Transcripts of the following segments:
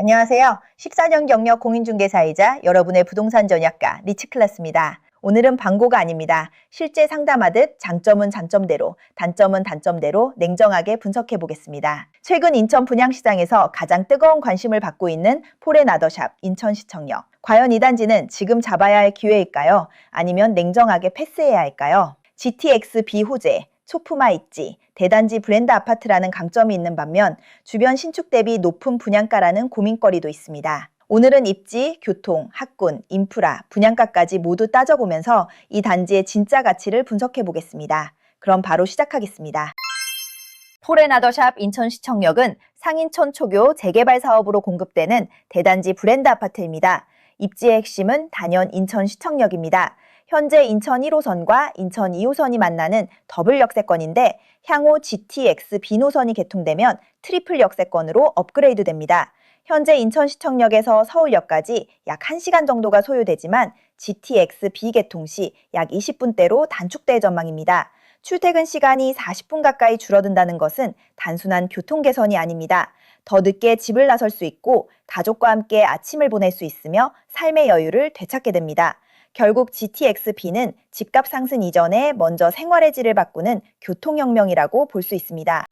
안녕하세요. 14년 경력 공인중개사이자 여러분의 부동산 전략가 리치클라스입니다. 오늘은 광고가 아닙니다. 실제 상담하듯 장점은 장점대로, 단점은 단점대로 냉정하게 분석해 보겠습니다. 최근 인천 분양시장에서 가장 뜨거운 관심을 받고 있는 포레나더샵 인천시청역. 과연 이 단지는 지금 잡아야 할 기회일까요? 아니면 냉정하게 패스해야 할까요? GTX 비호재, 소품화 입지, 대단지 브랜드 아파트라는 강점이 있는 반면 주변 신축 대비 높은 분양가라는 고민거리도 있습니다. 오늘은 입지, 교통, 학군, 인프라, 분양가까지 모두 따져보면서 이 단지의 진짜 가치를 분석해 보겠습니다. 그럼 바로 시작하겠습니다. 포레나더샵 인천시청역은 상인천 초교 재개발 사업으로 공급되는 대단지 브랜드 아파트입니다. 입지의 핵심은 단연 인천시청역입니다. 현재 인천 1호선과 인천 2호선이 만나는 더블 역세권인데 향후 GTX B노선이 개통되면 트리플 역세권으로 업그레이드 됩니다. 현재 인천시청역에서 서울역까지 약 1시간 정도가 소요되지만 GTX B 개통 시 약 20분대로 단축될 전망입니다. 출퇴근 시간이 40분 가까이 줄어든다는 것은 단순한 교통 개선이 아닙니다. 더 늦게 집을 나설 수 있고 가족과 함께 아침을 보낼 수 있으며 삶의 여유를 되찾게 됩니다. 결국 GTX-B는 집값 상승 이전에 먼저 생활의 질을 바꾸는 교통혁명이라고 볼 수 있습니다.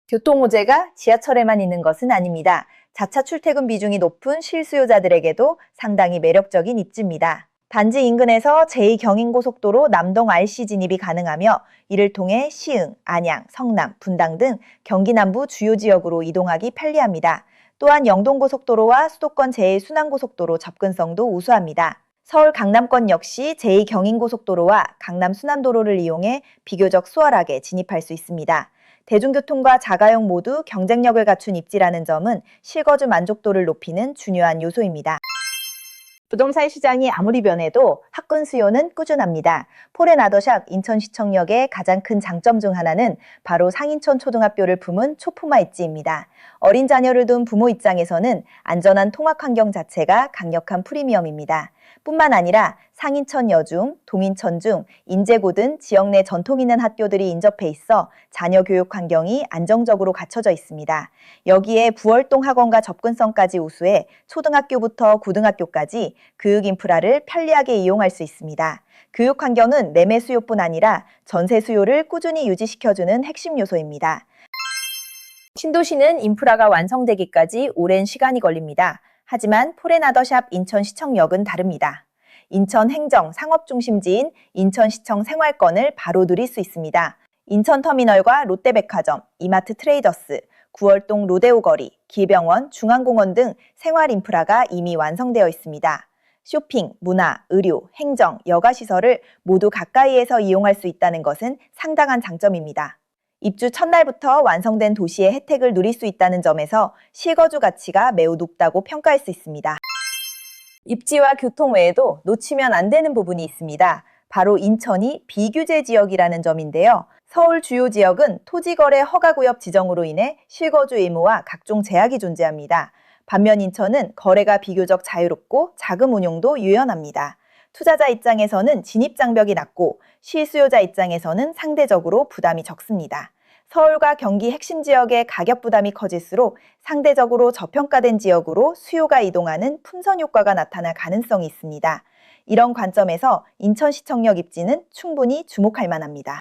교통호재가 지하철에만 있는 것은 아닙니다. 자차 출퇴근 비중이 높은 실수요자들에게도 상당히 매력적인 입지입니다. 단지 인근에서 제2경인고속도로 남동 RC 진입이 가능하며 이를 통해 시흥, 안양, 성남, 분당 등 경기 남부 주요 지역으로 이동하기 편리합니다. 또한 영동고속도로와 수도권 제1순환고속도로 접근성도 우수합니다. 서울 강남권 역시 제2경인고속도로와 강남 순환도로를 이용해 비교적 수월하게 진입할 수 있습니다. 대중교통과 자가용 모두 경쟁력을 갖춘 입지라는 점은 실거주 만족도를 높이는 중요한 요소입니다. 부동산 시장이 아무리 변해도 학군 수요는 꾸준합니다. 포레나더샵 인천시청역의 가장 큰 장점 중 하나는 바로 상인천 초등학교를 품은 초품화 입지입니다. 어린 자녀를 둔 부모 입장에서는 안전한 통학 환경 자체가 강력한 프리미엄입니다. 뿐만 아니라 상인천 여중, 동인천 중, 인제고 등 지역 내 전통 있는 학교들이 인접해 있어 자녀 교육 환경이 안정적으로 갖춰져 있습니다. 여기에 부월동 학원과 접근성까지 우수해 초등학교부터 고등학교까지 교육 인프라를 편리하게 이용할 수 있습니다. 교육 환경은 매매 수요뿐 아니라 전세 수요를 꾸준히 유지시켜주는 핵심 요소입니다. 신도시는 인프라가 완성되기까지 오랜 시간이 걸립니다. 하지만 포레나더샵 인천시청역은 다릅니다. 인천 행정 상업중심지인 인천시청 생활권을 바로 누릴 수 있습니다. 인천터미널과 롯데백화점, 이마트 트레이더스, 구월동 로데오 거리, 길병원, 중앙공원 등 생활 인프라가 이미 완성되어 있습니다. 쇼핑, 문화, 의료, 행정, 여가시설을 모두 가까이에서 이용할 수 있다는 것은 상당한 장점입니다. 입주 첫날부터 완성된 도시의 혜택을 누릴 수 있다는 점에서 실거주 가치가 매우 높다고 평가할 수 있습니다. 입지와 교통 외에도 놓치면 안 되는 부분이 있습니다. 바로 인천이 비규제 지역이라는 점인데요. 서울 주요 지역은 토지거래 허가구역 지정으로 인해 실거주 의무와 각종 제약이 존재합니다. 반면 인천은 거래가 비교적 자유롭고 자금 운용도 유연합니다. 투자자 입장에서는 진입장벽이 낮고 실수요자 입장에서는 상대적으로 부담이 적습니다. 서울과 경기 핵심 지역의 가격 부담이 커질수록 상대적으로 저평가된 지역으로 수요가 이동하는 풍선 효과가 나타날 가능성이 있습니다. 이런 관점에서 인천시청역 입지는 충분히 주목할 만합니다.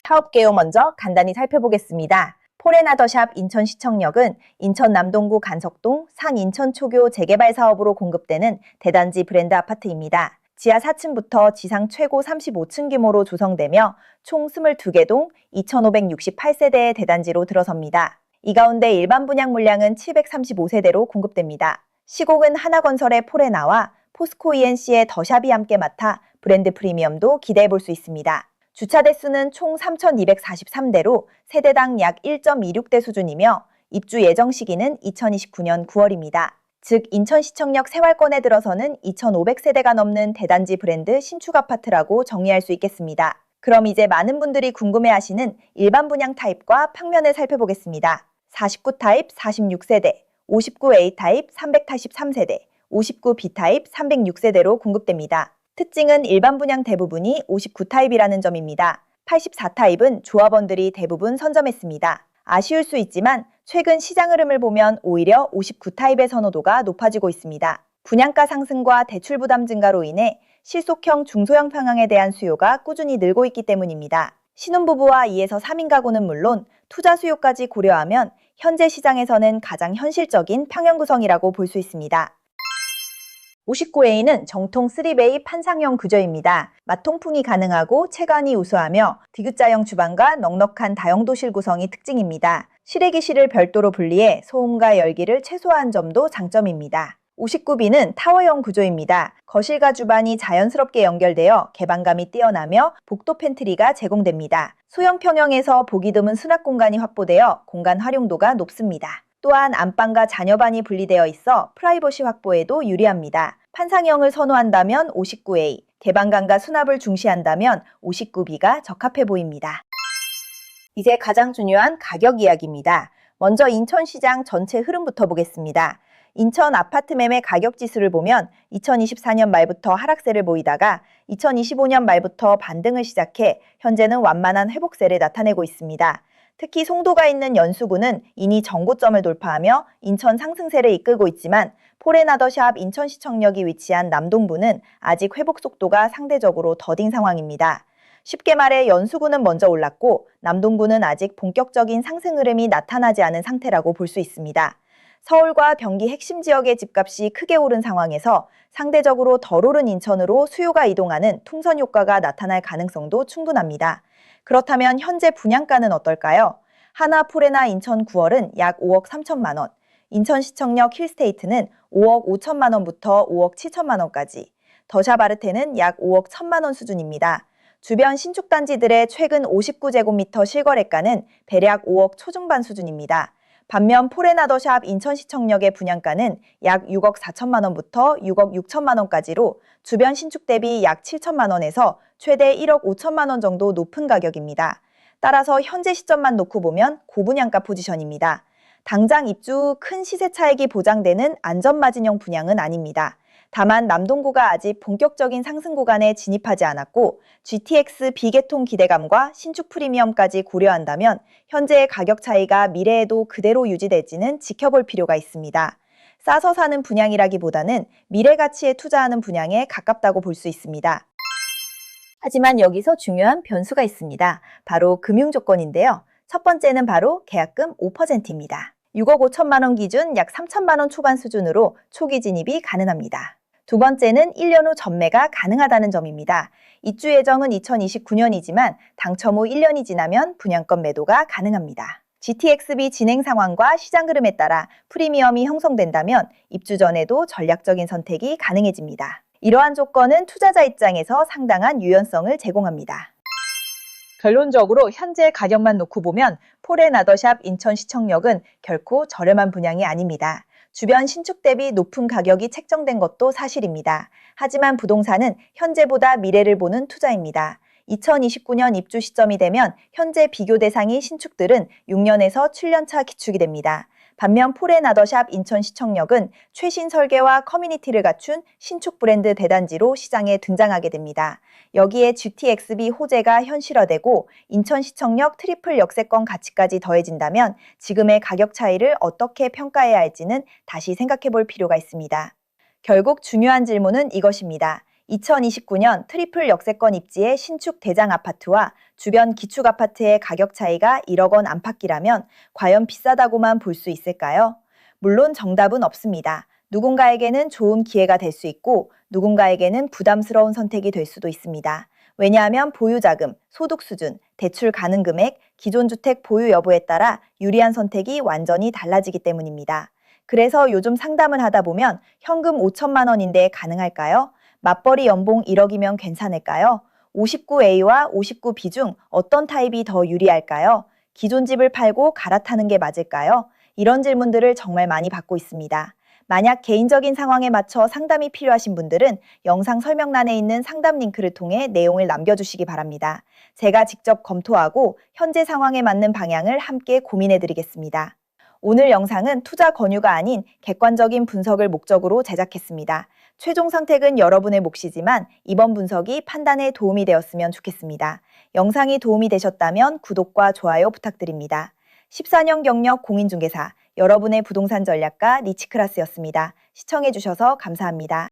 사업 개요 먼저 간단히 살펴보겠습니다. 포레나더샵 인천시청역은 인천 남동구 간석동 상인천초교 재개발 사업으로 공급되는 대단지 브랜드 아파트입니다. 지하 4층부터 지상 최고 35층 규모로 조성되며 총 22개 동 2,568세대의 대단지로 들어섭니다. 이 가운데 일반 분양 물량은 735세대로 공급됩니다. 시공은 하나건설의 포레나와 포스코 ENC의 더샵이 함께 맡아 브랜드 프리미엄도 기대해 볼 수 있습니다. 주차 대수는 총 3,243대로 세대당 약 1.26대 수준이며 입주 예정 시기는 2029년 9월입니다. 즉 인천시청역 생활권에 들어서는 2,500세대가 넘는 대단지 브랜드 신축 아파트라고 정의할 수 있겠습니다. 그럼 이제 많은 분들이 궁금해하시는 일반 분양 타입과 평면을 살펴보겠습니다. 49 타입 46세대, 59A 타입 383세대, 59B 타입 306세대로 공급됩니다. 특징은 일반 분양 대부분이 59 타입이라는 점입니다. 84 타입은 조합원들이 대부분 선점했습니다. 아쉬울 수 있지만 최근 시장 흐름을 보면 오히려 59타입의 선호도가 높아지고 있습니다. 분양가 상승과 대출 부담 증가로 인해 실속형 중소형 평형에 대한 수요가 꾸준히 늘고 있기 때문입니다. 신혼부부와 2에서 3인 가구는 물론 투자 수요까지 고려하면 현재 시장에서는 가장 현실적인 평형 구성이라고 볼 수 있습니다. 59A는 정통 3베이 판상형 구조입니다. 맞통풍이 가능하고 채광이 우수하며 디귿자형 주방과 넉넉한 다용도실 구성이 특징입니다. 실외기실을 별도로 분리해 소음과 열기를 최소화한 점도 장점입니다. 59B는 타워형 구조입니다. 거실과 주방이 자연스럽게 연결되어 개방감이 뛰어나며 복도 팬트리가 제공됩니다. 소형 평형에서 보기 드문 수납 공간이 확보되어 공간 활용도가 높습니다. 또한 안방과 자녀방이 분리되어 있어 프라이버시 확보에도 유리합니다. 판상형을 선호한다면 59A, 개방감과 수납을 중시한다면 59B가 적합해 보입니다. 이제 가장 중요한 가격 이야기입니다. 먼저 인천시장 전체 흐름부터 보겠습니다. 인천 아파트 매매 가격 지수를 보면 2024년 말부터 하락세를 보이다가 2025년 말부터 반등을 시작해 현재는 완만한 회복세를 나타내고 있습니다. 특히 송도가 있는 연수구는 이미 정고점을 돌파하며 인천 상승세를 이끌고 있지만 포레나더샵 인천시청역이 위치한 남동부는 아직 회복 속도가 상대적으로 더딘 상황입니다. 쉽게 말해 연수구는 먼저 올랐고 남동구는 아직 본격적인 상승 흐름이 나타나지 않은 상태라고 볼 수 있습니다. 서울과 경기 핵심 지역의 집값이 크게 오른 상황에서 상대적으로 덜 오른 인천으로 수요가 이동하는 통선 효과가 나타날 가능성도 충분합니다. 그렇다면 현재 분양가는 어떨까요? 하나 포레나 인천 9월은 약 5억 3천만 원, 인천시청역 힐스테이트는 5억 5천만 원부터 5억 7천만 원까지, 더샵 아르테는 약 5억 1천만 원 수준입니다. 주변 신축 단지들의 최근 59제곱미터 실거래가는 대략 5억 초중반 수준입니다. 반면 포레나더샵 인천시청역의 분양가는 약 6억 4천만 원부터 6억 6천만 원까지로 주변 신축 대비 약 7천만 원에서 최대 1억 5천만 원 정도 높은 가격입니다. 따라서 현재 시점만 놓고 보면 고분양가 포지션입니다. 당장 입주 후 큰 시세 차익이 보장되는 안전마진형 분양은 아닙니다. 다만 남동구가 아직 본격적인 상승 구간에 진입하지 않았고 GTX 비계통 기대감과 신축 프리미엄까지 고려한다면 현재의 가격 차이가 미래에도 그대로 유지될지는 지켜볼 필요가 있습니다. 싸서 사는 분양이라기보다는 미래 가치에 투자하는 분양에 가깝다고 볼 수 있습니다. 하지만 여기서 중요한 변수가 있습니다. 바로 금융 조건인데요. 첫 번째는 바로 계약금 5%입니다. 6억 5천만 원 기준 약 3천만 원 초반 수준으로 초기 진입이 가능합니다. 두 번째는 1년 후 전매가 가능하다는 점입니다. 입주 예정은 2029년이지만 당첨 후 1년이 지나면 분양권 매도가 가능합니다. GTXB 진행 상황과 시장 흐름에 따라 프리미엄이 형성된다면 입주 전에도 전략적인 선택이 가능해집니다. 이러한 조건은 투자자 입장에서 상당한 유연성을 제공합니다. 결론적으로 현재 가격만 놓고 보면 포레나더샵 인천시청역은 결코 저렴한 분양이 아닙니다. 주변 신축 대비 높은 가격이 책정된 것도 사실입니다. 하지만 부동산은 현재보다 미래를 보는 투자입니다. 2029년 입주 시점이 되면 현재 비교 대상이 신축들은 6년에서 7년차 기축이 됩니다. 반면 포레나더샵 인천시청역은 최신 설계와 커뮤니티를 갖춘 신축 브랜드 대단지로 시장에 등장하게 됩니다. 여기에 GTXB 호재가 현실화되고 인천시청역 트리플 역세권 가치까지 더해진다면 지금의 가격 차이를 어떻게 평가해야 할지는 다시 생각해 볼 필요가 있습니다. 결국 중요한 질문은 이것입니다. 2029년 트리플 역세권 입지의 신축 대장 아파트와 주변 기축 아파트의 가격 차이가 1억 원 안팎이라면 과연 비싸다고만 볼 수 있을까요? 물론 정답은 없습니다. 누군가에게는 좋은 기회가 될 수 있고 누군가에게는 부담스러운 선택이 될 수도 있습니다. 왜냐하면 보유자금, 소득 수준, 대출 가능 금액, 기존 주택 보유 여부에 따라 유리한 선택이 완전히 달라지기 때문입니다. 그래서 요즘 상담을 하다 보면 현금 5천만 원인데 가능할까요? 맞벌이 연봉 1억이면 괜찮을까요? 59A와 59B 중 어떤 타입이 더 유리할까요? 기존 집을 팔고 갈아타는 게 맞을까요? 이런 질문들을 정말 많이 받고 있습니다. 만약 개인적인 상황에 맞춰 상담이 필요하신 분들은 영상 설명란에 있는 상담 링크를 통해 내용을 남겨주시기 바랍니다. 제가 직접 검토하고 현재 상황에 맞는 방향을 함께 고민해드리겠습니다. 오늘 영상은 투자 권유가 아닌 객관적인 분석을 목적으로 제작했습니다. 최종 선택은 여러분의 몫이지만 이번 분석이 판단에 도움이 되었으면 좋겠습니다. 영상이 도움이 되셨다면 구독과 좋아요 부탁드립니다. 14년 경력 공인중개사, 여러분의 부동산 전략가 리치클라스였습니다. 시청해주셔서 감사합니다.